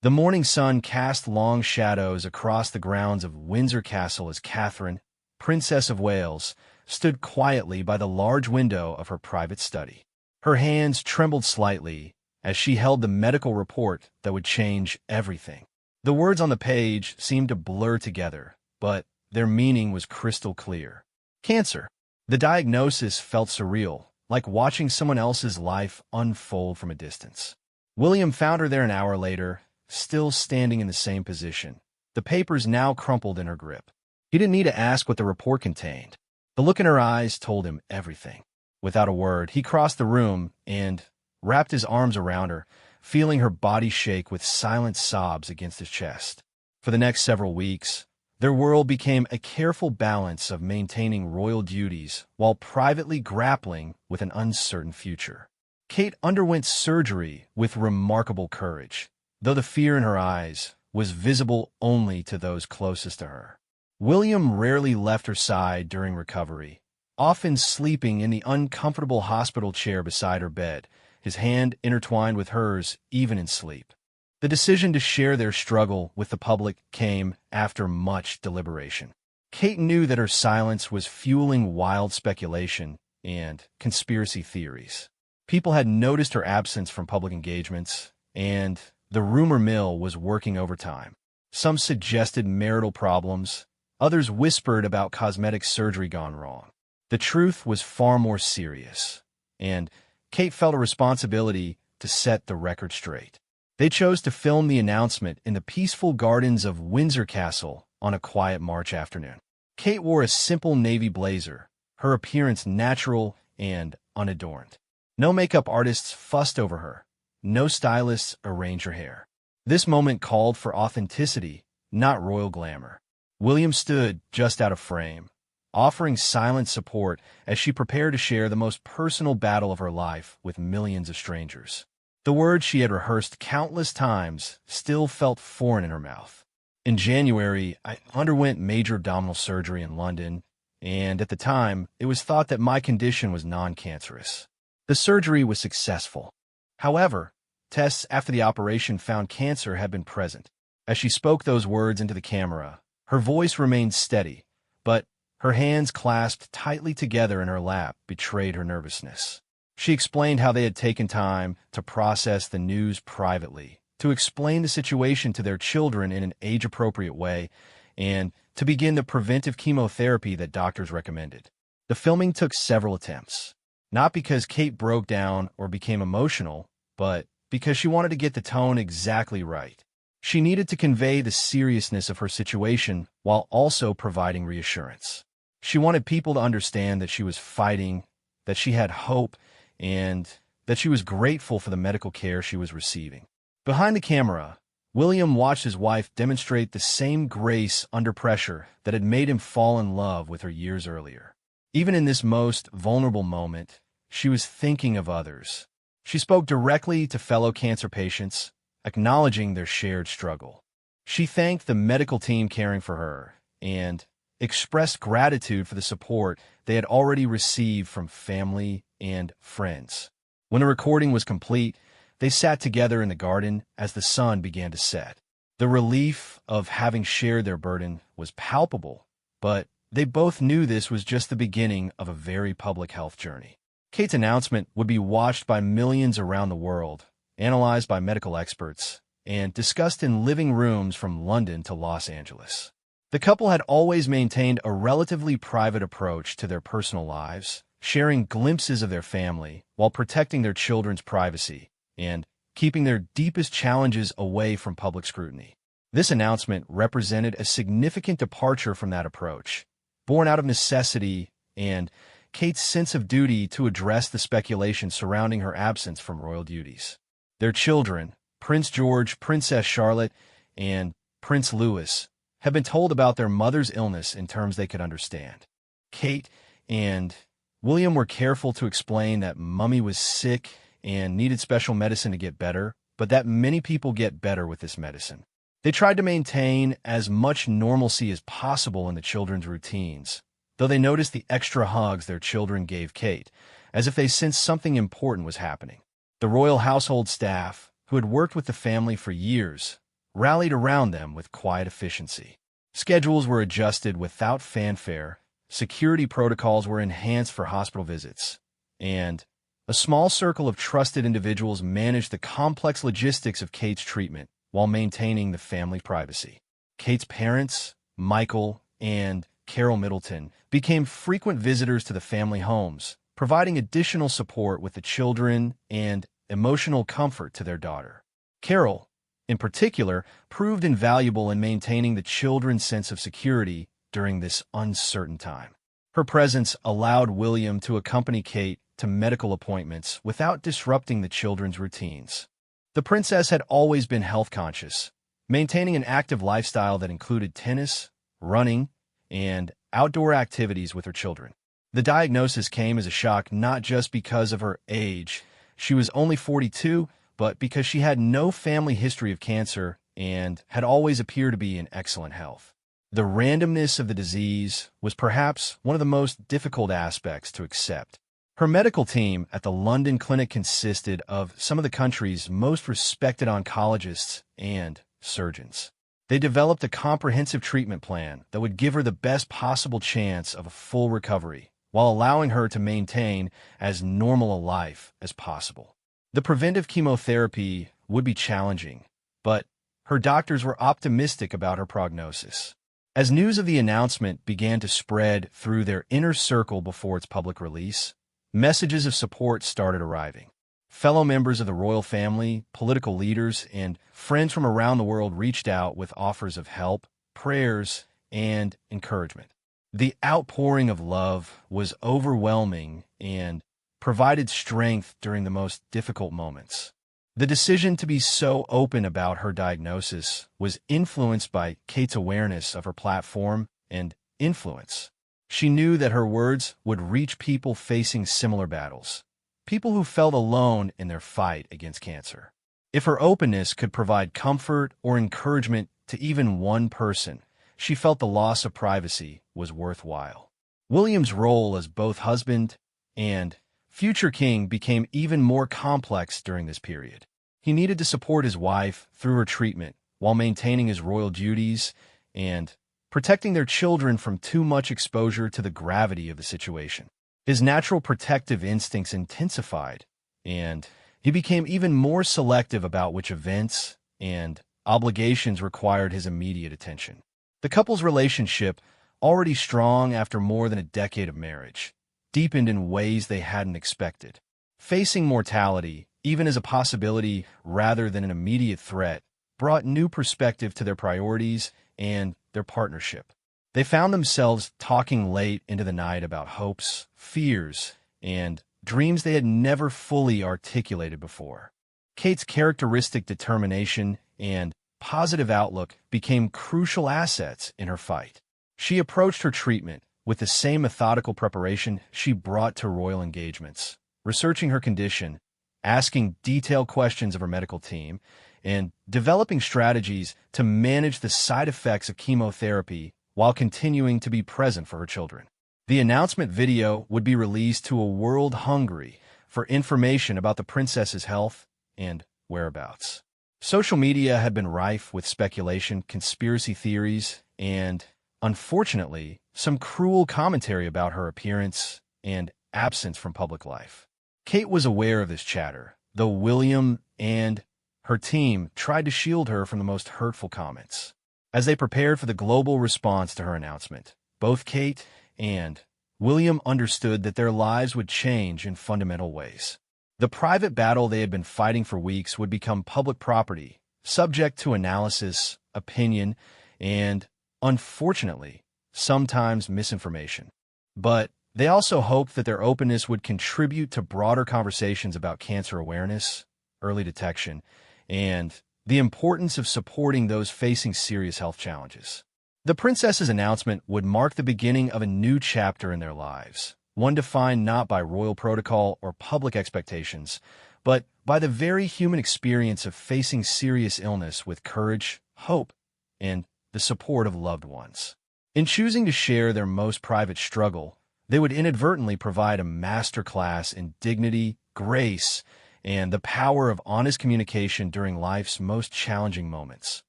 The morning sun cast long shadows across the grounds of Windsor Castle as Catherine, Princess of Wales, stood quietly by the large window of her private study. Her hands trembled slightly as she held the medical report that would change everything. The words on the page seemed to blur together, but their meaning was crystal clear. Cancer. The diagnosis felt surreal, like watching someone else's life unfold from a distance. William found her there an hour later, still standing in the same position, the papers now crumpled in her grip. He didn't need to ask what the report contained. The look in her eyes told him everything. Without a word, he crossed the room and wrapped his arms around her, feeling her body shake with silent sobs against his chest. For the next several weeks, their world became a careful balance of maintaining royal duties while privately grappling with an uncertain future. Kate underwent surgery with remarkable courage, though the fear in her eyes was visible only to those closest to her. William rarely left her side during recovery, often sleeping in the uncomfortable hospital chair beside her bed, his hand intertwined with hers even in sleep. The decision to share their struggle with the public came after much deliberation. Kate knew that her silence was fueling wild speculation and conspiracy theories. People had noticed her absence from public engagements, and the rumor mill was working overtime. Some suggested marital problems, others whispered about cosmetic surgery gone wrong. The truth was far more serious, and Kate felt a responsibility to set the record straight. They chose to film the announcement in the peaceful gardens of Windsor Castle on a quiet March afternoon. Kate wore a simple navy blazer, her appearance natural and unadorned. No makeup artists fussed over her. No stylists arranged her hair. This moment called for authenticity, not royal glamour. William stood just out of frame, offering silent support as she prepared to share the most personal battle of her life with millions of strangers. The words she had rehearsed countless times still felt foreign in her mouth. In January, I underwent major abdominal surgery in London, and at the time, it was thought that my condition was non-cancerous. The surgery was successful. However, tests after the operation found cancer had been present. As she spoke those words into the camera, her voice remained steady, but her hands clasped tightly together in her lap betrayed her nervousness. She explained how they had taken time to process the news privately, to explain the situation to their children in an age-appropriate way, and to begin the preventive chemotherapy that doctors recommended. The filming took several attempts, not because Kate broke down or became emotional, but because she wanted to get the tone exactly right. She needed to convey the seriousness of her situation while also providing reassurance. She wanted people to understand that she was fighting, that she had hope, and that she was grateful for the medical care she was receiving. Behind the camera, William watched his wife demonstrate the same grace under pressure that had made him fall in love with her years earlier. Even in this most vulnerable moment, she was thinking of others. She spoke directly to fellow cancer patients, acknowledging their shared struggle. She thanked the medical team caring for her and expressed gratitude for the support they had already received from family and friends. When the recording was complete, they sat together in the garden as the sun began to set. The relief of having shared their burden was palpable, but they both knew this was just the beginning of a very public health journey. Kate's announcement would be watched by millions around the world, analyzed by medical experts, and discussed in living rooms from London to Los Angeles. The couple had always maintained a relatively private approach to their personal lives, sharing glimpses of their family while protecting their children's privacy and keeping their deepest challenges away from public scrutiny. This announcement represented a significant departure from that approach, born out of necessity and Kate's sense of duty to address the speculation surrounding her absence from royal duties. Their children, Prince George, Princess Charlotte, and Prince Louis, had been told about their mother's illness in terms they could understand. Kate and William were careful to explain that Mummy was sick and needed special medicine to get better, but that many people get better with this medicine. They tried to maintain as much normalcy as possible in the children's routines, though they noticed the extra hugs their children gave Kate, as if they sensed something important was happening. The royal household staff, who had worked with the family for years, rallied around them with quiet efficiency. Schedules were adjusted without fanfare, security protocols were enhanced for hospital visits, and a small circle of trusted individuals managed the complex logistics of Kate's treatment while maintaining the family privacy. Kate's parents, Michael and Carol Middleton, became frequent visitors to the family homes, providing additional support with the children and emotional comfort to their daughter. Carol, in particular, proved invaluable in maintaining the children's sense of security during this uncertain time. Her presence allowed William to accompany Kate to medical appointments without disrupting the children's routines. The princess had always been health-conscious, maintaining an active lifestyle that included tennis, running, and outdoor activities with her children. The diagnosis came as a shock not just because of her age. She was only 42, but because she had no family history of cancer and had always appeared to be in excellent health. The randomness of the disease was perhaps one of the most difficult aspects to accept. Her medical team at the London clinic consisted of some of the country's most respected oncologists and surgeons. They developed a comprehensive treatment plan that would give her the best possible chance of a full recovery, while allowing her to maintain as normal a life as possible. The preventive chemotherapy would be challenging, but her doctors were optimistic about her prognosis. As news of the announcement began to spread through their inner circle before its public release, messages of support started arriving. Fellow members of the royal family, political leaders, and friends from around the world reached out with offers of help, prayers, and encouragement. The outpouring of love was overwhelming and provided strength during the most difficult moments. The decision to be so open about her diagnosis was influenced by Kate's awareness of her platform and influence. She knew that her words would reach people facing similar battles, people who felt alone in their fight against cancer. If her openness could provide comfort or encouragement to even one person, she felt the loss of privacy was worthwhile. William's role as both husband and future king became even more complex during this period. He needed to support his wife through her treatment while maintaining his royal duties and protecting their children from too much exposure to the gravity of the situation. His natural protective instincts intensified, and he became even more selective about which events and obligations required his immediate attention. The couple's relationship, already strong after more than a decade of marriage, deepened in ways they hadn't expected. Facing mortality, even as a possibility rather than an immediate threat, brought new perspective to their priorities and their partnership. They found themselves talking late into the night about hopes, fears, and dreams they had never fully articulated before. Kate's characteristic determination and positive outlook became crucial assets in her fight. She approached her treatment with the same methodical preparation she brought to royal engagements, researching her condition, asking detailed questions of her medical team, and developing strategies to manage the side effects of chemotherapy while continuing to be present for her children. The announcement video would be released to a world hungry for information about the princess's health and whereabouts. Social media had been rife with speculation, conspiracy theories, and, unfortunately, some cruel commentary about her appearance and absence from public life. Kate was aware of this chatter, though William and her team tried to shield her from the most hurtful comments. As they prepared for the global response to her announcement, both Kate and William understood that their lives would change in fundamental ways. The private battle they had been fighting for weeks would become public property, subject to analysis, opinion, and, unfortunately, sometimes misinformation. But they also hoped that their openness would contribute to broader conversations about cancer awareness, early detection, and the importance of supporting those facing serious health challenges. The princess's announcement would mark the beginning of a new chapter in their lives, one defined not by royal protocol or public expectations, but by the very human experience of facing serious illness with courage, hope, and the support of loved ones. In choosing to share their most private struggle, they would inadvertently provide a masterclass in dignity, grace, and the power of honest communication during life's most challenging moments.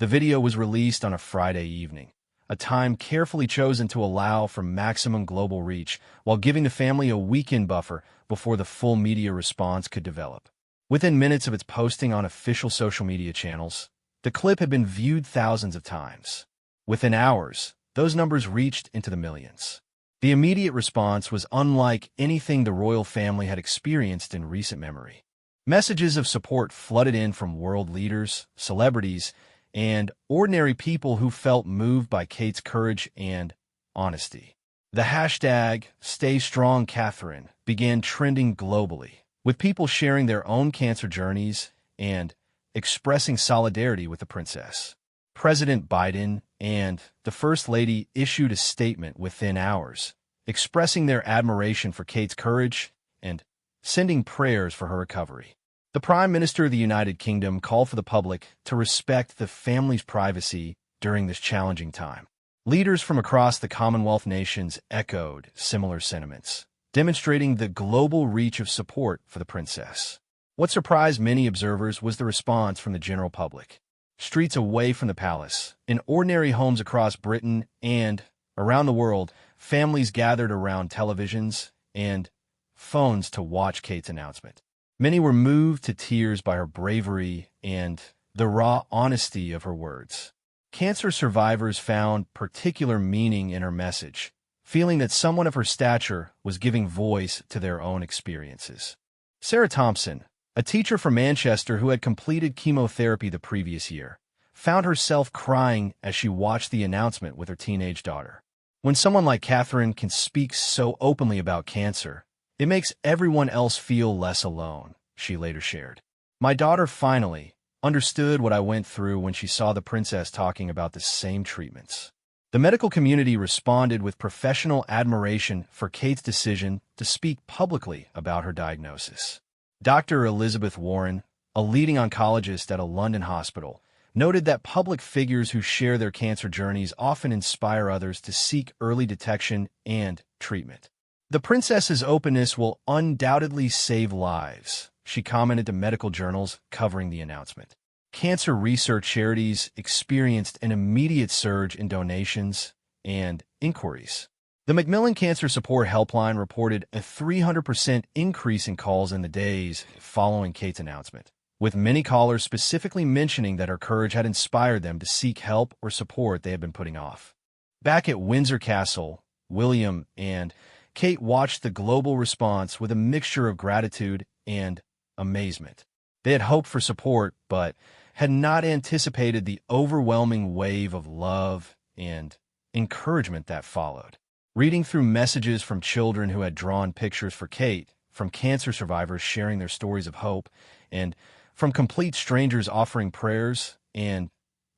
The video was released on a Friday evening, a time carefully chosen to allow for maximum global reach while giving the family a weekend buffer before the full media response could develop. Within minutes of its posting on official social media channels, the clip had been viewed thousands of times. Within hours, those numbers reached into the millions. The immediate response was unlike anything the royal family had experienced in recent memory. Messages of support flooded in from world leaders, celebrities, and ordinary people who felt moved by Kate's courage and honesty. The hashtag #StayStrongCatherine began trending globally, with people sharing their own cancer journeys and expressing solidarity with the princess. President Biden and the First Lady issued a statement within hours, expressing their admiration for Kate's courage and sending prayers for her recovery. The Prime Minister of the United Kingdom called for the public to respect the family's privacy during this challenging time. Leaders from across the Commonwealth nations echoed similar sentiments, demonstrating the global reach of support for the princess. What surprised many observers was the response from the general public. Streets away from the palace, in ordinary homes across Britain and around the world, families gathered around televisions and phones to watch Kate's announcement. Many were moved to tears by her bravery and the raw honesty of her words. Cancer survivors found particular meaning in her message, feeling that someone of her stature was giving voice to their own experiences. Sarah Thompson, a teacher from Manchester who had completed chemotherapy the previous year, found herself crying as she watched the announcement with her teenage daughter. When someone like Catherine can speak so openly about cancer, it makes everyone else feel less alone, she later shared. My daughter finally understood what I went through when she saw the princess talking about the same treatments. The medical community responded with professional admiration for Kate's decision to speak publicly about her diagnosis. Dr. Elizabeth Warren, a leading oncologist at a London hospital, noted that public figures who share their cancer journeys often inspire others to seek early detection and treatment. The princess's openness will undoubtedly save lives, she commented to medical journals covering the announcement. Cancer research charities experienced an immediate surge in donations and inquiries. The Macmillan Cancer Support Helpline reported a 300% increase in calls in the days following Kate's announcement, with many callers specifically mentioning that her courage had inspired them to seek help or support they had been putting off. Back at Windsor Castle, William and Kate watched the global response with a mixture of gratitude and amazement. They had hoped for support, but had not anticipated the overwhelming wave of love and encouragement that followed. Reading through messages from children who had drawn pictures for Kate, from cancer survivors sharing their stories of hope, and from complete strangers offering prayers and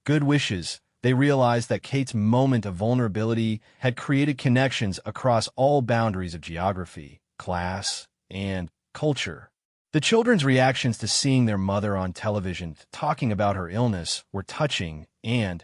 good wishes, they realized that Kate's moment of vulnerability had created connections across all boundaries of geography, class, and culture. The children's reactions to seeing their mother on television talking about her illness were touching and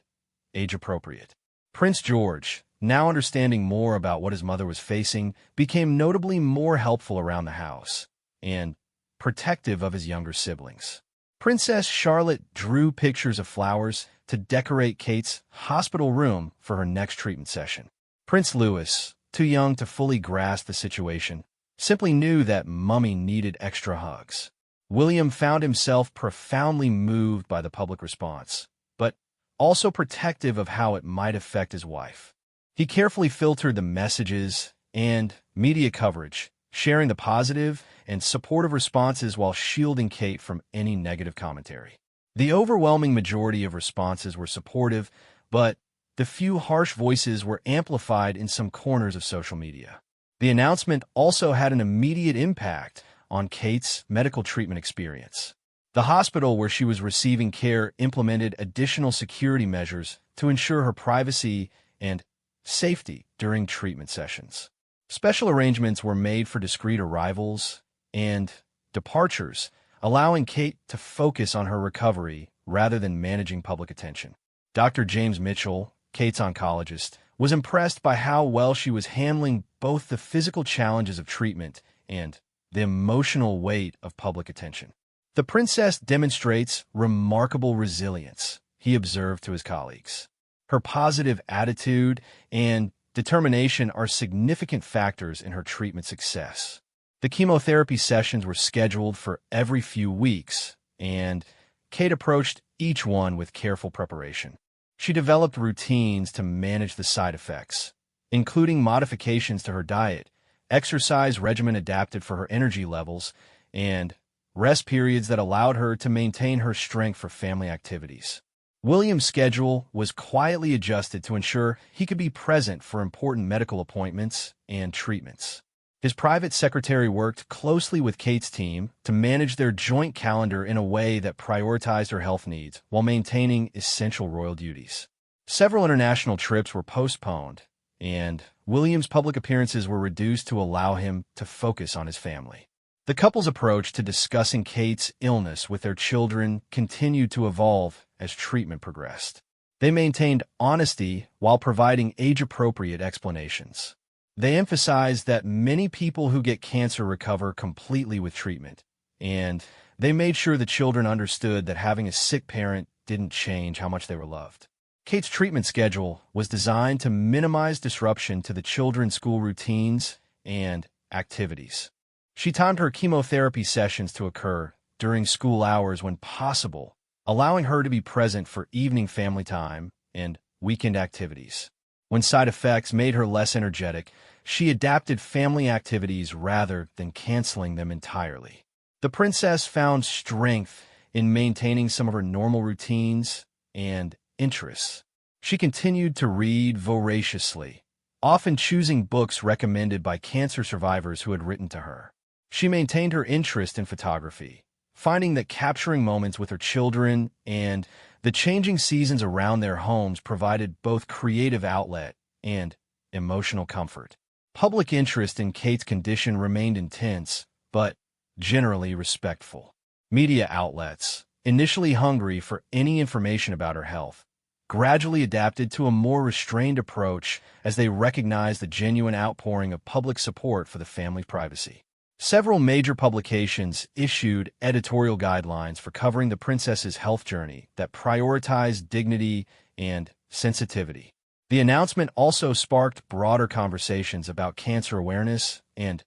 age-appropriate. Prince George, now understanding more about what his mother was facing, became notably more helpful around the house and protective of his younger siblings. Princess Charlotte drew pictures of flowers to decorate Kate's hospital room for her next treatment session. Prince Louis, too young to fully grasp the situation, simply knew that Mummy needed extra hugs. William found himself profoundly moved by the public response, but also protective of how it might affect his wife. He carefully filtered the messages and media coverage, sharing the positive and supportive responses while shielding Kate from any negative commentary. The overwhelming majority of responses were supportive, but the few harsh voices were amplified in some corners of social media. The announcement also had an immediate impact on Kate's medical treatment experience. The hospital where she was receiving care implemented additional security measures to ensure her privacy and safety during treatment sessions. Special arrangements were made for discreet arrivals and departures, allowing Kate to focus on her recovery rather than managing public attention. Dr. James Mitchell, Kate's oncologist, was impressed by how well she was handling both the physical challenges of treatment and the emotional weight of public attention. The princess demonstrates remarkable resilience, he observed to his colleagues. Her positive attitude and determination are significant factors in her treatment success. The chemotherapy sessions were scheduled for every few weeks, and Kate approached each one with careful preparation. She developed routines to manage the side effects, including modifications to her diet, exercise regimen adapted for her energy levels, and rest periods that allowed her to maintain her strength for family activities. William's schedule was quietly adjusted to ensure he could be present for important medical appointments and treatments. His private secretary worked closely with Kate's team to manage their joint calendar in a way that prioritized her health needs while maintaining essential royal duties. Several international trips were postponed, and William's public appearances were reduced to allow him to focus on his family. The couple's approach to discussing Kate's illness with their children continued to evolve as treatment progressed. They maintained honesty while providing age-appropriate explanations. They emphasized that many people who get cancer recover completely with treatment, and they made sure the children understood that having a sick parent didn't change how much they were loved. Kate's treatment schedule was designed to minimize disruption to the children's school routines and activities. She timed her chemotherapy sessions to occur during school hours when possible, allowing her to be present for evening family time and weekend activities. When side effects made her less energetic, she adapted family activities rather than canceling them entirely. The princess found strength in maintaining some of her normal routines and interests. She continued to read voraciously, often choosing books recommended by cancer survivors who had written to her. She maintained her interest in photography, finding that capturing moments with her children and the changing seasons around their homes provided both creative outlet and emotional comfort. Public interest in Kate's condition remained intense, but generally respectful. Media outlets, initially hungry for any information about her health, gradually adapted to a more restrained approach as they recognized the genuine outpouring of public support for the family's privacy. Several major publications issued editorial guidelines for covering the princess's health journey that prioritized dignity and sensitivity. The announcement also sparked broader conversations about cancer awareness and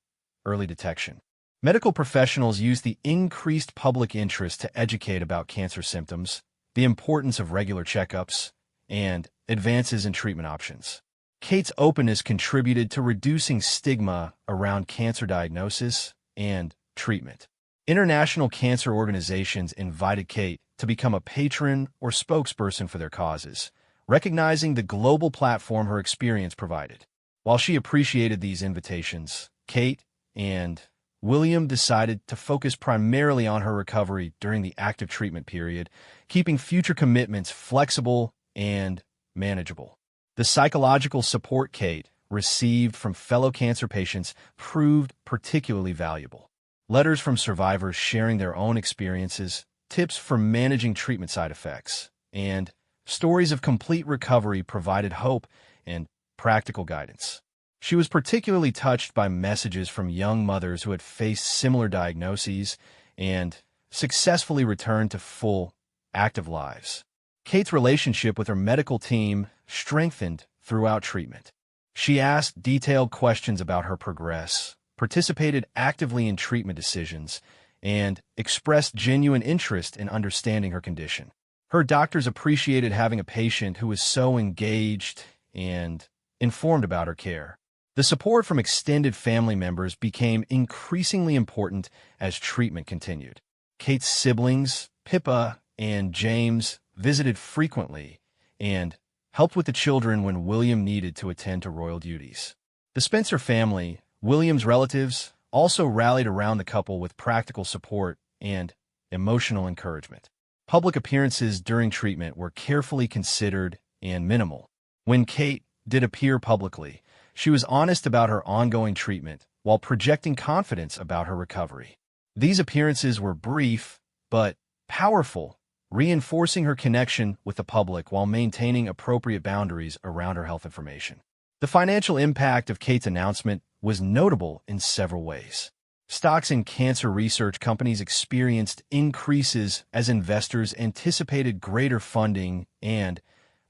early detection. Medical professionals used the increased public interest to educate about cancer symptoms, the importance of regular checkups, and advances in treatment options. Kate's openness contributed to reducing stigma around cancer diagnosis and treatment. International cancer organizations invited Kate to become a patron or spokesperson for their causes, recognizing the global platform her experience provided. While she appreciated these invitations, Kate and William decided to focus primarily on her recovery during the active treatment period, keeping future commitments flexible and manageable. The psychological support Kate received from fellow cancer patients proved particularly valuable. Letters from survivors sharing their own experiences, tips for managing treatment side effects, and stories of complete recovery provided hope and practical guidance. She was particularly touched by messages from young mothers who had faced similar diagnoses and successfully returned to full, active lives. Kate's relationship with her medical team strengthened throughout treatment. She asked detailed questions about her progress, participated actively in treatment decisions, and expressed genuine interest in understanding her condition. Her doctors appreciated having a patient who was so engaged and informed about her care. The support from extended family members became increasingly important as treatment continued. Kate's siblings, Pippa and James, visited frequently and helped with the children when William needed to attend to royal duties. The Spencer family, William's relatives, also rallied around the couple with practical support and emotional encouragement. Public appearances during treatment were carefully considered and minimal. When Kate did appear publicly, she was honest about her ongoing treatment while projecting confidence about her recovery. These appearances were brief but powerful, reinforcing her connection with the public while maintaining appropriate boundaries around her health information. The financial impact of Kate's announcement was notable in several ways. Stocks in cancer research companies experienced increases as investors anticipated greater funding and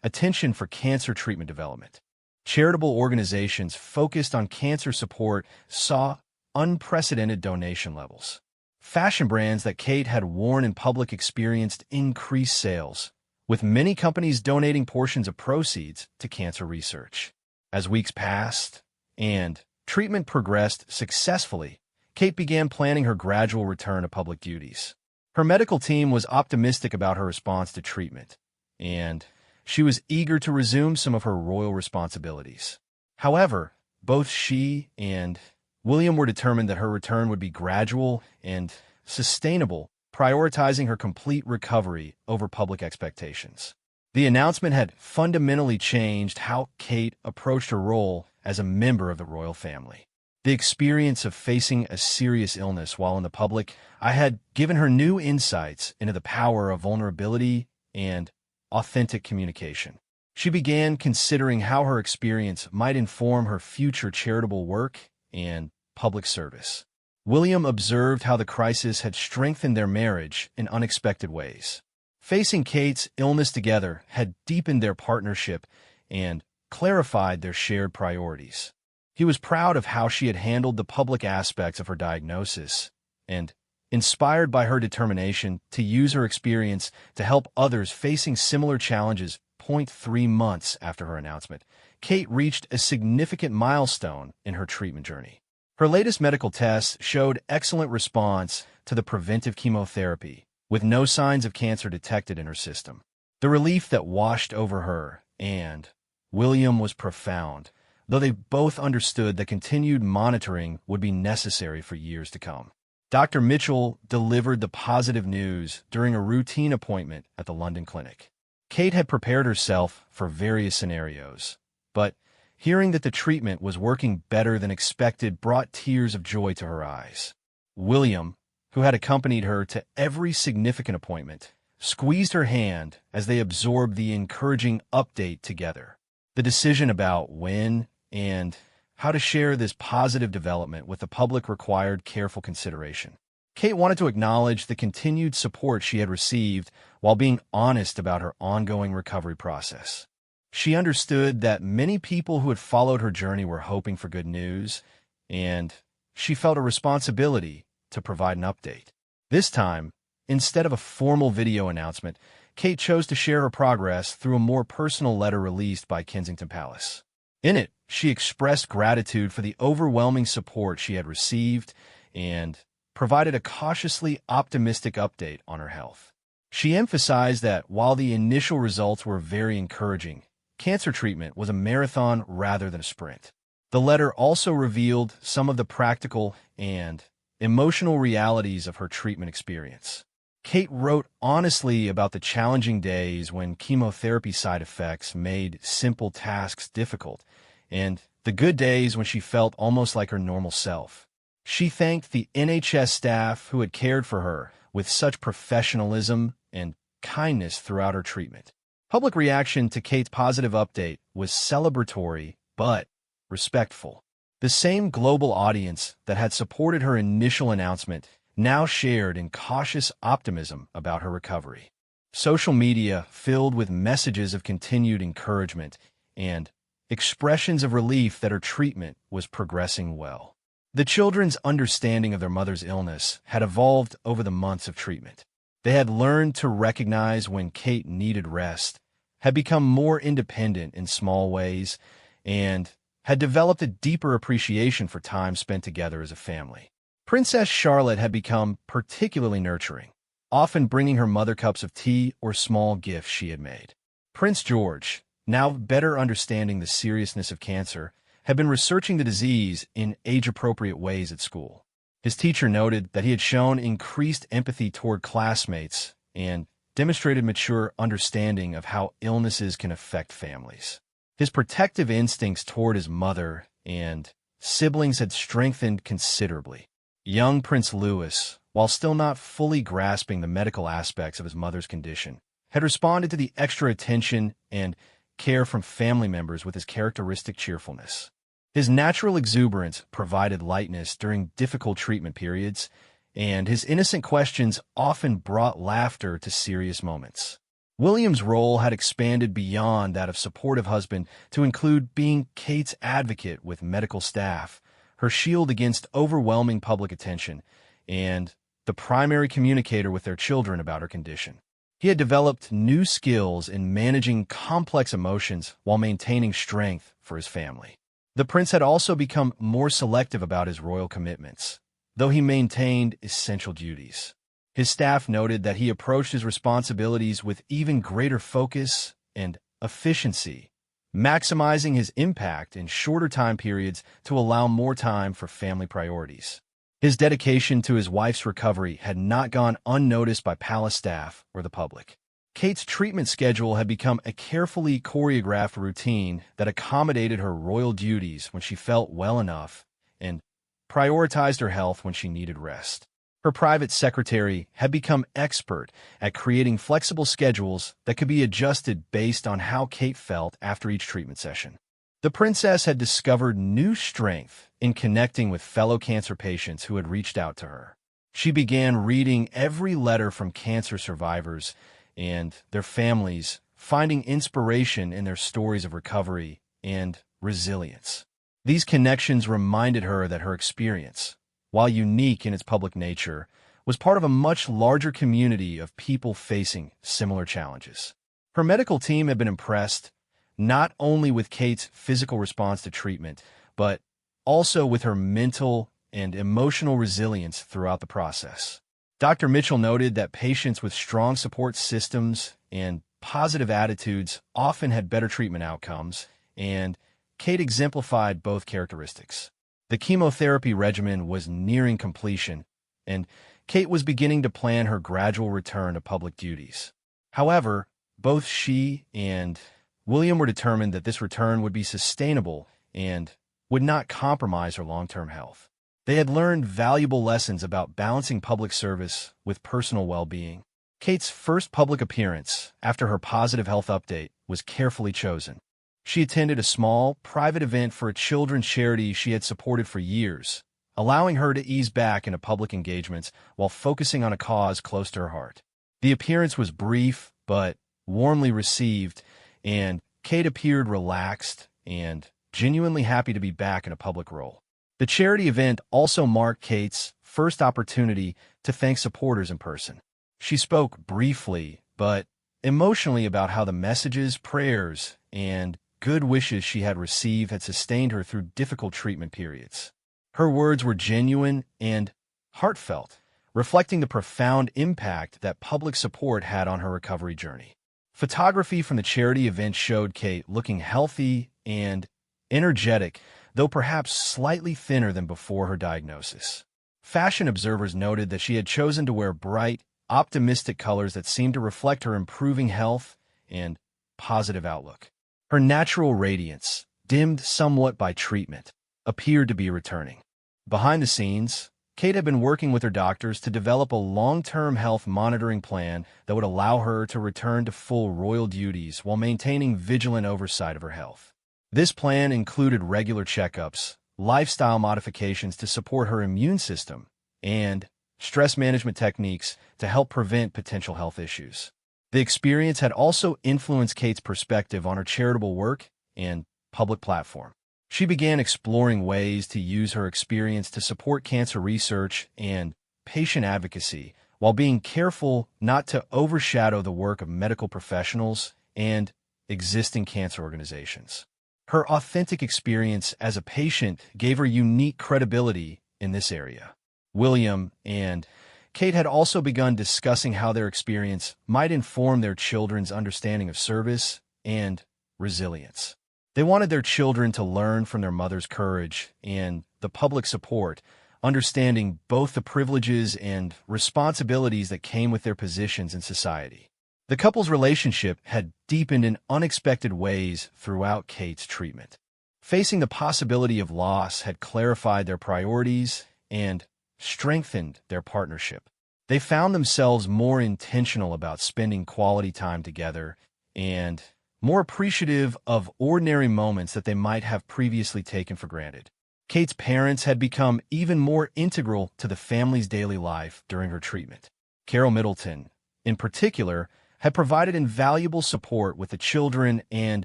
attention for cancer treatment development. Charitable organizations focused on cancer support saw unprecedented donation levels. Fashion brands that Kate had worn in public experienced increased sales, with many companies donating portions of proceeds to cancer research. As weeks passed and treatment progressed successfully, Kate began planning her gradual return to public duties. Her medical team was optimistic about her response to treatment, and she was eager to resume some of her royal responsibilities. However, both she and William were determined that her return would be gradual and sustainable, prioritizing her complete recovery over public expectations. The announcement had fundamentally changed how Kate approached her role as a member of the royal family. The experience of facing a serious illness while in the public had given her new insights into the power of vulnerability and authentic communication. She began considering how her experience might inform her future charitable work and public service. William observed how the crisis had strengthened their marriage in unexpected ways. Facing Kate's illness together had deepened their partnership and clarified their shared priorities. He was proud of how she had handled the public aspects of her diagnosis and inspired by her determination to use her experience to help others facing similar challenges. 3 months after her announcement, Kate reached a significant milestone in her treatment journey. Her latest medical tests showed excellent response to the preventive chemotherapy, with no signs of cancer detected in her system. The relief that washed over her and William was profound, though they both understood that continued monitoring would be necessary for years to come. Dr. Mitchell delivered the positive news during a routine appointment at the London clinic. Kate had prepared herself for various scenarios, but hearing that the treatment was working better than expected brought tears of joy to her eyes. William, who had accompanied her to every significant appointment, squeezed her hand as they absorbed the encouraging update together. The decision about when and how to share this positive development with the public required careful consideration. Kate wanted to acknowledge the continued support she had received while being honest about her ongoing recovery process. She understood that many people who had followed her journey were hoping for good news, and she felt a responsibility to provide an update. This time, instead of a formal video announcement, Kate chose to share her progress through a more personal letter released by Kensington Palace. In it, she expressed gratitude for the overwhelming support she had received and provided a cautiously optimistic update on her health. She emphasized that while the initial results were very encouraging, cancer treatment was a marathon rather than a sprint. The letter also revealed some of the practical and emotional realities of her treatment experience. Kate wrote honestly about the challenging days when chemotherapy side effects made simple tasks difficult, and the good days when she felt almost like her normal self. She thanked the NHS staff who had cared for her with such professionalism and kindness throughout her treatment. Public reaction to Kate's positive update was celebratory but respectful. The same global audience that had supported her initial announcement now shared in cautious optimism about her recovery. Social media filled with messages of continued encouragement and expressions of relief that her treatment was progressing well. The children's understanding of their mother's illness had evolved over the months of treatment. They had learned to recognize when Kate needed rest, had become more independent in small ways, and had developed a deeper appreciation for time spent together as a family. Princess Charlotte had become particularly nurturing, often bringing her mother cups of tea or small gifts she had made. Prince George, now better understanding the seriousness of cancer, had been researching the disease in age-appropriate ways at school. His teacher noted that he had shown increased empathy toward classmates and demonstrated mature understanding of how illnesses can affect families. His protective instincts toward his mother and siblings had strengthened considerably. Young Prince Louis, while still not fully grasping the medical aspects of his mother's condition, had responded to the extra attention and care from family members with his characteristic cheerfulness. His natural exuberance provided lightness during difficult treatment periods, and his innocent questions often brought laughter to serious moments. William's role had expanded beyond that of supportive husband to include being Kate's advocate with medical staff, her shield against overwhelming public attention, and the primary communicator with their children about her condition. He had developed new skills in managing complex emotions while maintaining strength for his family. The prince had also become more selective about his royal commitments, though he maintained essential duties. His staff noted that he approached his responsibilities with even greater focus and efficiency, maximizing his impact in shorter time periods to allow more time for family priorities. His dedication to his wife's recovery had not gone unnoticed by palace staff or the public. Kate's treatment schedule had become a carefully choreographed routine that accommodated her royal duties when she felt well enough and prioritized her health when she needed rest. Her private secretary had become expert at creating flexible schedules that could be adjusted based on how Kate felt after each treatment session. The princess had discovered new strength in connecting with fellow cancer patients who had reached out to her. She began reading every letter from cancer survivors and their families, finding inspiration in their stories of recovery and resilience. These connections reminded her that her experience, while unique in its public nature, was part of a much larger community of people facing similar challenges. Her medical team had been impressed not only with Kate's physical response to treatment, but also with her mental and emotional resilience throughout the process. Dr. Mitchell noted that patients with strong support systems and positive attitudes often had better treatment outcomes, and Kate exemplified both characteristics. The chemotherapy regimen was nearing completion, and Kate was beginning to plan her gradual return to public duties. However, both she and William were determined that this return would be sustainable and would not compromise her long-term health. They had learned valuable lessons about balancing public service with personal well-being. Kate's first public appearance after her positive health update was carefully chosen. She attended a small, private event for a children's charity she had supported for years, allowing her to ease back into public engagements while focusing on a cause close to her heart. The appearance was brief but warmly received, and Kate appeared relaxed and genuinely happy to be back in a public role. The charity event also marked Kate's first opportunity to thank supporters in person. She spoke briefly but emotionally about how the messages, prayers, and good wishes she had received had sustained her through difficult treatment periods. Her words were genuine and heartfelt, reflecting the profound impact that public support had on her recovery journey. Photography from the charity event showed Kate looking healthy and energetic, though perhaps slightly thinner than before her diagnosis. Fashion observers noted that she had chosen to wear bright, optimistic colors that seemed to reflect her improving health and positive outlook. Her natural radiance, dimmed somewhat by treatment, appeared to be returning. Behind the scenes, Kate had been working with her doctors to develop a long-term health monitoring plan that would allow her to return to full royal duties while maintaining vigilant oversight of her health. This plan included regular checkups, lifestyle modifications to support her immune system, and stress management techniques to help prevent potential health issues. The experience had also influenced Kate's perspective on her charitable work and public platform. She began exploring ways to use her experience to support cancer research and patient advocacy while being careful not to overshadow the work of medical professionals and existing cancer organizations. Her authentic experience as a patient gave her unique credibility in this area. William and Kate had also begun discussing how their experience might inform their children's understanding of service and resilience. They wanted their children to learn from their mother's courage and the public support, understanding both the privileges and responsibilities that came with their positions in society. The couple's relationship had deepened in unexpected ways throughout Kate's treatment. Facing the possibility of loss had clarified their priorities and strengthened their partnership. They found themselves more intentional about spending quality time together and more appreciative of ordinary moments that they might have previously taken for granted. Kate's parents had become even more integral to the family's daily life during her treatment. Carol Middleton, in particular, had provided invaluable support with the children and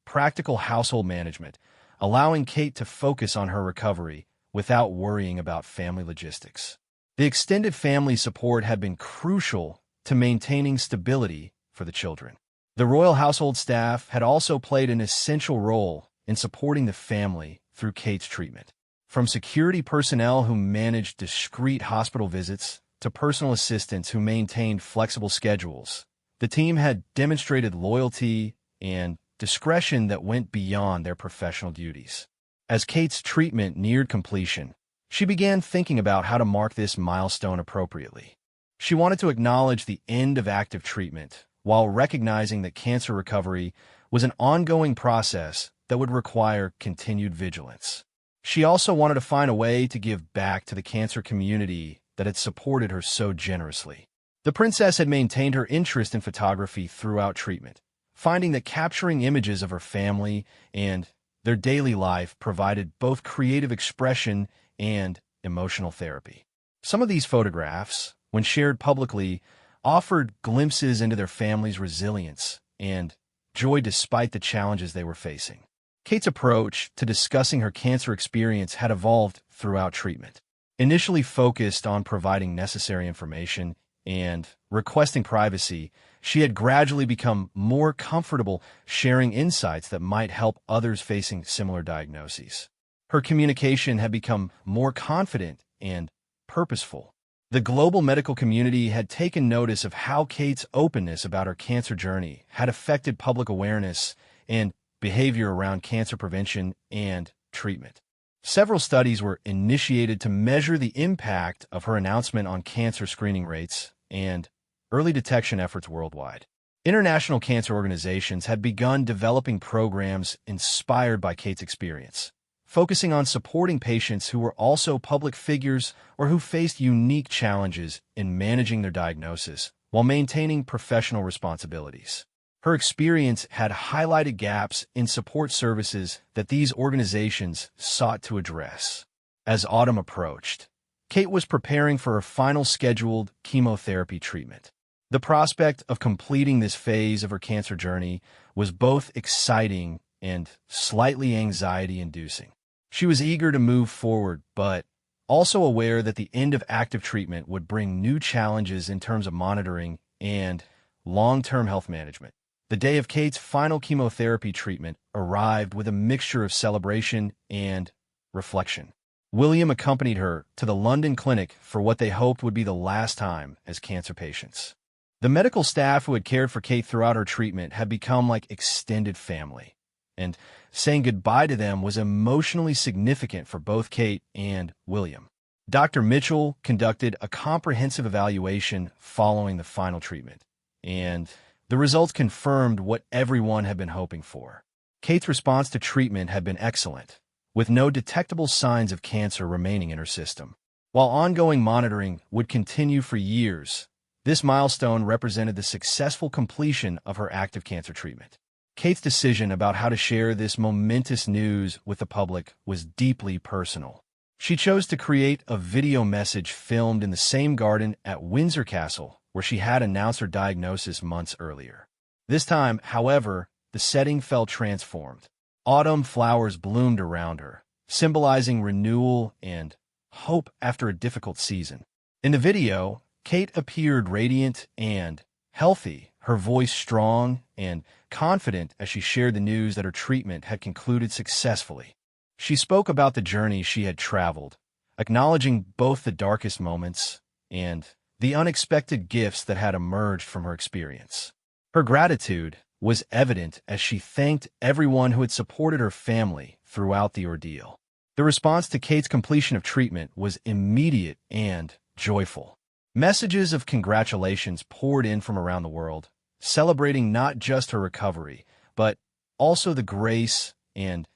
practical household management, allowing Kate to focus on her recovery without worrying about family logistics. The extended family support had been crucial to maintaining stability for the children. The royal household staff had also played an essential role in supporting the family through Kate's treatment. From security personnel who managed discreet hospital visits to personal assistants who maintained flexible schedules, the team had demonstrated loyalty and discretion that went beyond their professional duties. As Kate's treatment neared completion, she began thinking about how to mark this milestone appropriately. She wanted to acknowledge the end of active treatment while recognizing that cancer recovery was an ongoing process that would require continued vigilance. She also wanted to find a way to give back to the cancer community that had supported her so generously. The princess had maintained her interest in photography throughout treatment, finding that capturing images of her family and their daily life provided both creative expression and emotional therapy. Some of these photographs, when shared publicly, offered glimpses into their family's resilience and joy despite the challenges they were facing. Kate's approach to discussing her cancer experience had evolved throughout treatment. Initially focused on providing necessary information and requesting privacy, she had gradually become more comfortable sharing insights that might help others facing similar diagnoses. Her communication had become more confident and purposeful. The global medical community had taken notice of how Kate's openness about her cancer journey had affected public awareness and behavior around cancer prevention and treatment. Several studies were initiated to measure the impact of her announcement on cancer screening rates and early detection efforts worldwide. International cancer organizations had begun developing programs inspired by Kate's experience, focusing on supporting patients who were also public figures or who faced unique challenges in managing their diagnosis while maintaining professional responsibilities. Her experience had highlighted gaps in support services that these organizations sought to address. As autumn approached, Kate was preparing for her final scheduled chemotherapy treatment. The prospect of completing this phase of her cancer journey was both exciting and slightly anxiety-inducing. She was eager to move forward, but also aware that the end of active treatment would bring new challenges in terms of monitoring and long-term health management. The day of Kate's final chemotherapy treatment arrived with a mixture of celebration and reflection. William accompanied her to the London clinic for what they hoped would be the last time as cancer patients. The medical staff who had cared for Kate throughout her treatment had become like extended family, and saying goodbye to them was emotionally significant for both Kate and William. Dr. Mitchell conducted a comprehensive evaluation following the final treatment, and the results confirmed what everyone had been hoping for. Kate's response to treatment had been excellent, with no detectable signs of cancer remaining in her system. While ongoing monitoring would continue for years, this milestone represented the successful completion of her active cancer treatment. Kate's decision about how to share this momentous news with the public was deeply personal. She chose to create a video message filmed in the same garden at Windsor Castle where she had announced her diagnosis months earlier. This time, however, the setting felt transformed. Autumn flowers bloomed around her, symbolizing renewal and hope after a difficult season. In the video, Kate appeared radiant and healthy, her voice strong and confident as she shared the news that her treatment had concluded successfully. She spoke about the journey she had traveled, acknowledging both the darkest moments and the unexpected gifts that had emerged from her experience. Her gratitude was evident as she thanked everyone who had supported her family throughout the ordeal. The response to Kate's completion of treatment was immediate and joyful. Messages of congratulations poured in from around the world, celebrating not just her recovery, but also the grace and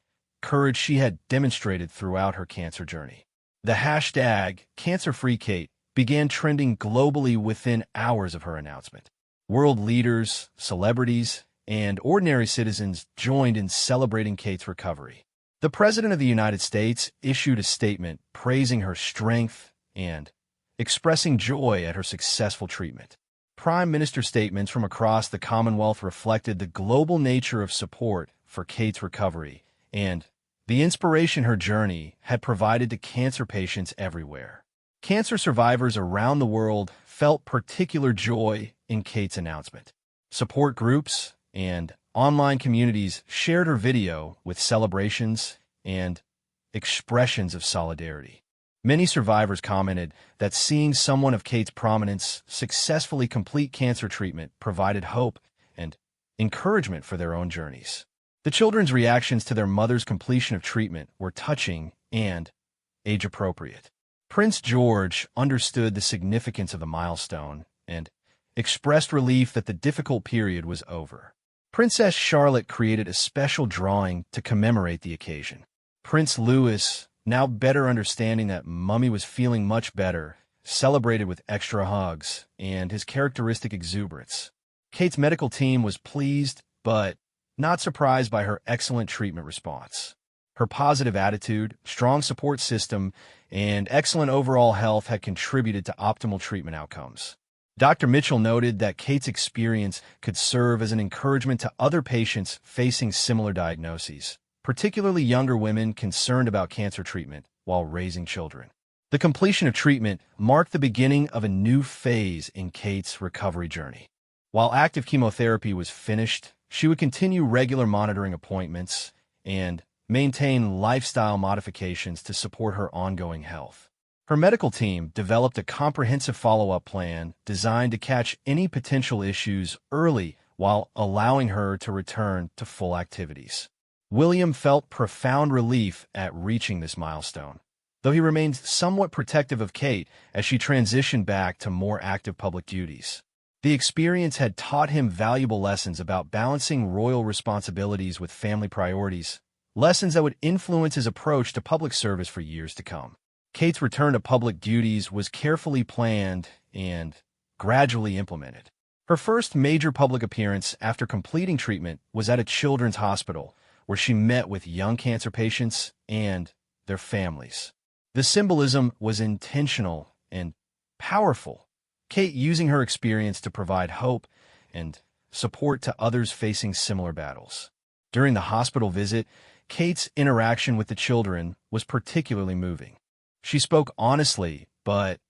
courage she had demonstrated throughout her cancer journey. The hashtag #CancerFreeKate began trending globally within hours of her announcement. World leaders, celebrities, and ordinary citizens joined in celebrating Kate's recovery. The President of the United States issued a statement praising her strength and expressing joy at her successful treatment. Prime Minister statements from across the Commonwealth reflected the global nature of support for Kate's recovery and the inspiration her journey had provided to cancer patients everywhere. Cancer survivors around the world felt particular joy in Kate's announcement. Support groups and online communities shared her video with celebrations and expressions of solidarity. Many survivors commented that seeing someone of Kate's prominence successfully complete cancer treatment provided hope and encouragement for their own journeys. The children's reactions to their mother's completion of treatment were touching and age-appropriate. Prince George understood the significance of the milestone and expressed relief that the difficult period was over. Princess Charlotte created a special drawing to commemorate the occasion. Prince Louis, now better understanding that Mummy was feeling much better, celebrated with extra hugs and his characteristic exuberance. Kate's medical team was pleased, but not surprised by her excellent treatment response. Her positive attitude, strong support system, and excellent overall health had contributed to optimal treatment outcomes. Dr. Mitchell noted that Kate's experience could serve as an encouragement to other patients facing similar diagnoses, particularly younger women concerned about cancer treatment while raising children. The completion of treatment marked the beginning of a new phase in Kate's recovery journey. While active chemotherapy was finished, she would continue regular monitoring appointments and maintain lifestyle modifications to support her ongoing health. Her medical team developed a comprehensive follow-up plan designed to catch any potential issues early while allowing her to return to full activities. William felt profound relief at reaching this milestone, though he remained somewhat protective of Kate as she transitioned back to more active public duties. The experience had taught him valuable lessons about balancing royal responsibilities with family priorities, lessons that would influence his approach to public service for years to come. Kate's return to public duties was carefully planned and gradually implemented. Her first major public appearance after completing treatment was at a children's hospital, where she met with young cancer patients and their families. The symbolism was intentional and powerful, Kate using her experience to provide hope and support to others facing similar battles. During the hospital visit, Kate's interaction with the children was particularly moving. She spoke honestly, but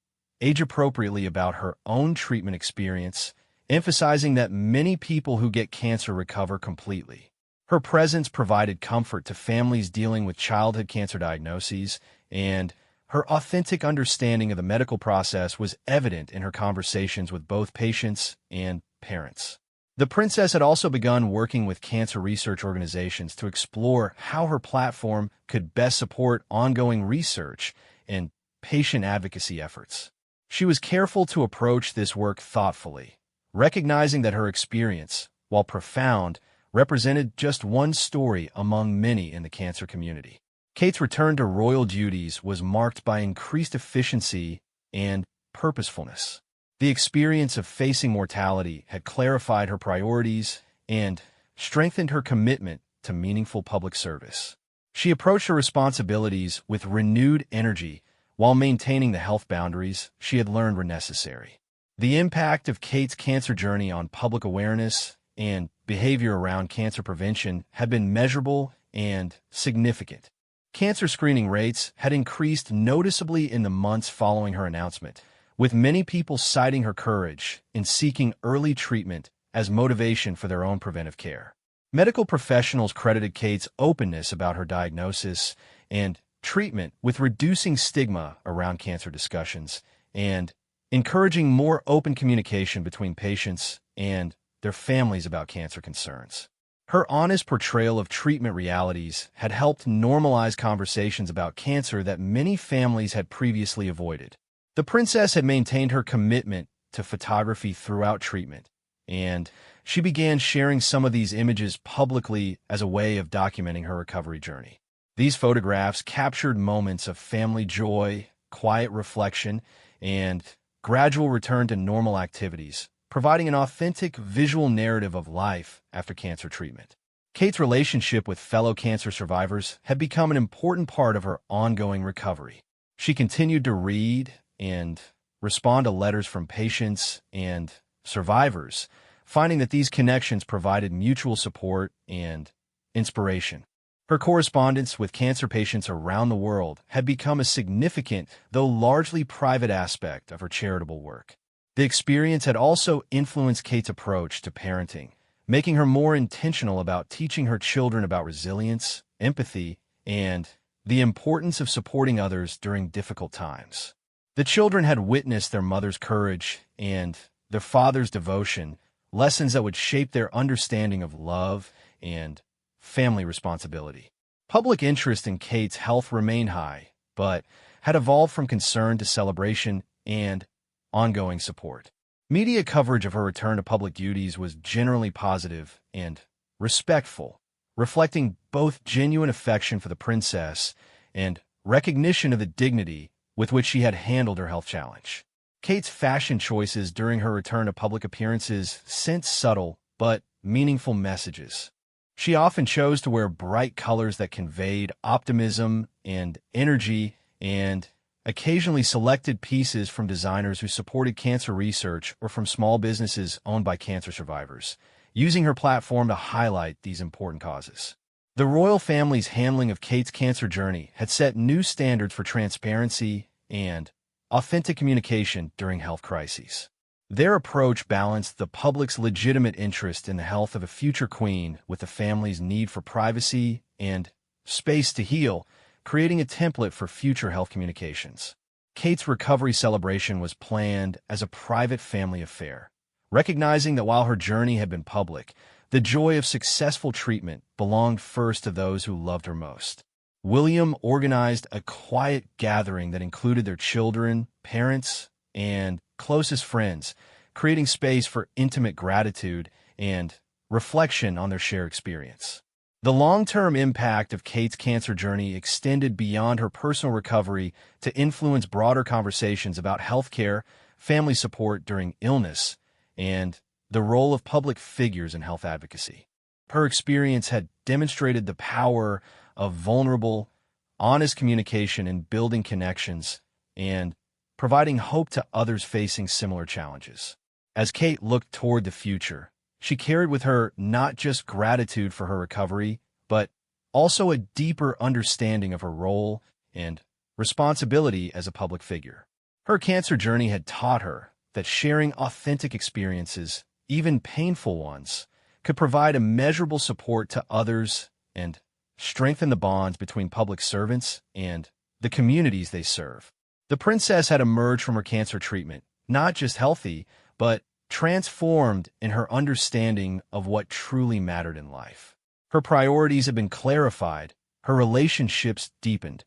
age-appropriately about her own treatment experience, emphasizing that many people who get cancer recover completely. Her presence provided comfort to families dealing with childhood cancer diagnoses, and her authentic understanding of the medical process was evident in her conversations with both patients and parents. The princess had also begun working with cancer research organizations to explore how her platform could best support ongoing research and patient advocacy efforts. She was careful to approach this work thoughtfully, recognizing that her experience, while profound, represented just one story among many in the cancer community. Kate's return to royal duties was marked by increased efficiency and purposefulness. The experience of facing mortality had clarified her priorities and strengthened her commitment to meaningful public service. She approached her responsibilities with renewed energy while maintaining the health boundaries she had learned were necessary. The impact of Kate's cancer journey on public awareness and behavior around cancer prevention had been measurable and significant. Cancer screening rates had increased noticeably in the months following her announcement, with many people citing her courage in seeking early treatment as motivation for their own preventive care. Medical professionals credited Kate's openness about her diagnosis and treatment with reducing stigma around cancer discussions and encouraging more open communication between patients and their families about cancer concerns. Her honest portrayal of treatment realities had helped normalize conversations about cancer that many families had previously avoided. The princess had maintained her commitment to photography throughout treatment, and she began sharing some of these images publicly as a way of documenting her recovery journey. These photographs captured moments of family joy, quiet reflection, and gradual return to normal activities, providing an authentic visual narrative of life after cancer treatment. Kate's relationship with fellow cancer survivors had become an important part of her ongoing recovery. She continued to read and respond to letters from patients and survivors, finding that these connections provided mutual support and inspiration. Her correspondence with cancer patients around the world had become a significant, though largely private aspect of her charitable work. The experience had also influenced Kate's approach to parenting, making her more intentional about teaching her children about resilience, empathy, and the importance of supporting others during difficult times. The children had witnessed their mother's courage and their father's devotion, lessons that would shape their understanding of love and family responsibility. Public interest in Kate's health remained high, but had evolved from concern to celebration and ongoing support. Media coverage of her return to public duties was generally positive and respectful, reflecting both genuine affection for the princess and recognition of the dignity with which she had handled her health challenge. Kate's fashion choices during her return to public appearances sent subtle but meaningful messages. She often chose to wear bright colors that conveyed optimism and energy, and occasionally selected pieces from designers who supported cancer research or from small businesses owned by cancer survivors, using her platform to highlight these important causes. The royal family's handling of Kate's cancer journey had set new standards for transparency and authentic communication during health crises. Their approach balanced the public's legitimate interest in the health of a future queen with the family's need for privacy and space to heal, creating a template for future health communications. Kate's recovery celebration was planned as a private family affair, recognizing that while her journey had been public, the joy of successful treatment belonged first to those who loved her most. William organized a quiet gathering that included their children, parents, and closest friends, creating space for intimate gratitude and reflection on their shared experience. The long-term impact of Kate's cancer journey extended beyond her personal recovery to influence broader conversations about healthcare, family support during illness, and the role of public figures in health advocacy. Her experience had demonstrated the power of vulnerable, honest communication in building connections and providing hope to others facing similar challenges. As Kate looked toward the future, she carried with her not just gratitude for her recovery, but also a deeper understanding of her role and responsibility as a public figure. Her cancer journey had taught her that sharing authentic experiences, even painful ones, could provide immeasurable support to others and strengthen the bonds between public servants and the communities they serve. The princess had emerged from her cancer treatment, not just healthy, but transformed in her understanding of what truly mattered in life. Her priorities had been clarified, her relationships deepened,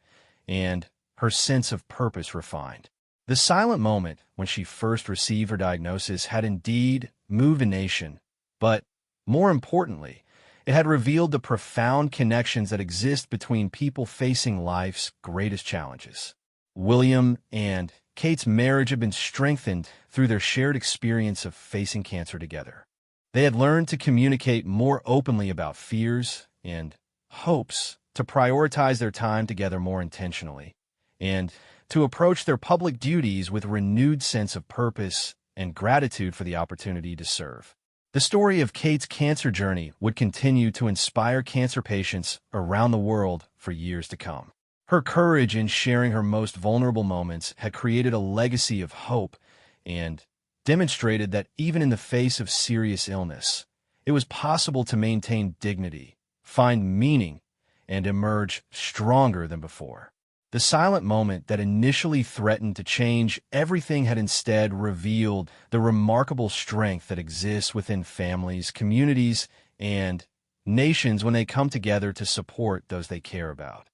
and her sense of purpose refined. The silent moment when she first received her diagnosis had indeed moved a nation, but more importantly, it had revealed the profound connections that exist between people facing life's greatest challenges. William and Kate's marriage had been strengthened through their shared experience of facing cancer together. They had learned to communicate more openly about fears and hopes, to prioritize their time together more intentionally, and to approach their public duties with a renewed sense of purpose and gratitude for the opportunity to serve. The story of Kate's cancer journey would continue to inspire cancer patients around the world for years to come. Her courage in sharing her most vulnerable moments had created a legacy of hope and demonstrated that even in the face of serious illness, it was possible to maintain dignity, find meaning, and emerge stronger than before. The silent moment that initially threatened to change everything had instead revealed the remarkable strength that exists within families, communities, and nations when they come together to support those they care about.